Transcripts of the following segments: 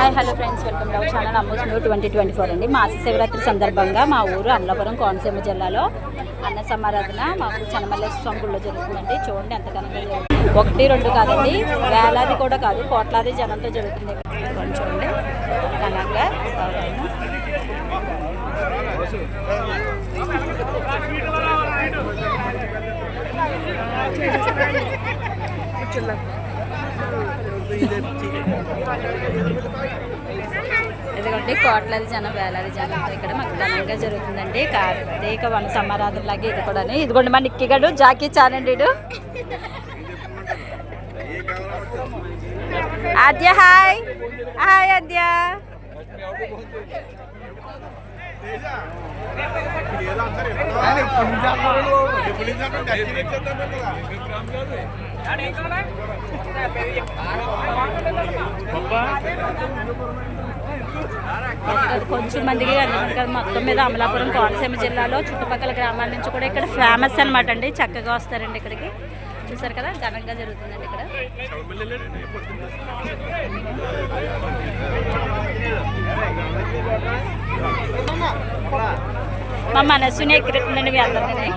Hi hello friends, welcome to our channel Ammu's new 2024 అండి. మాస శివరాత్రి సందర్భంగా మా ఊరు అమలాపురం కోనసీమ జిల్లాలో అన్న సమారాధన మాకు చెన్నమల్లేశ్వర స్వామి గుడిలో జరుగుతుందండి. చూడండి ఎంత ఘనంగా ఒకటి రెండు కాదండి, వేలాది కూడా కాదు, కోట్లాది జనంతో జరుగుతుంది. చూడండి ఘనంగా ఎందుకంటే కోట్లాది జనం వేలాది జనంతో ఇక్కడ మాకు ఘనంగా జరుగుతుందండి. కార్తీక వన సమారాధన లాగే ఇది కూడా. ఇదిగోండి మా నిక్కిగాడు జాకీ చానండి. ఆద్య హాయ్ హాయ్ ఆద్య. కొంచెం మందికి మొత్తం మీద అమలాపురం కోనసీమ జిల్లాలో చుట్టుపక్కల గ్రామాల నుంచి కూడా ఇక్కడ ఫేమస్ అనమాట అండి. చక్కగా వస్తారండి ఇక్కడికి. చూసారు కదా ఘనంగా జరుగుతుందండి ఇక్కడ. మా మనస్సుని ఎక్కిరిస్తుందండి మీ అందరినీ.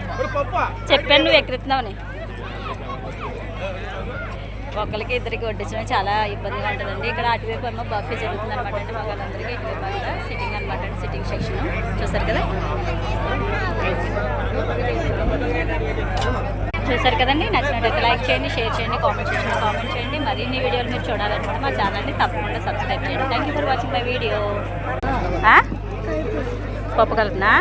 చెప్పాను నువ్వు ఎక్కిరిస్తున్నావని. ఒకరికి ఇద్దరికి వడ్డించడం చాలా ఇబ్బందిగా ఉంటుందండి. ఇక్కడ అటువైపు ఏమో బఫే జరుగుతుంది అనమాట అండి. వాళ్ళందరికీ ఇటువైపు కూడా సిట్టింగ్ అనమాట అండి, సిట్టింగ్ సెక్షన్. చూసారు కదా, చూసారు కదండి. నచ్చినట్లయితే లైక్ చేయండి, షేర్ చేయండి, కామెంట్ సెక్షన్లో కామెంట్ చేయండి. మరిన్ని వీడియోలు మీరు చూడాలనుకుంటే మా ఛానల్ని తప్పకుండా సబ్స్క్రైబ్ చేయండి. Thank you for watching my video. పప్పు కలుపునా.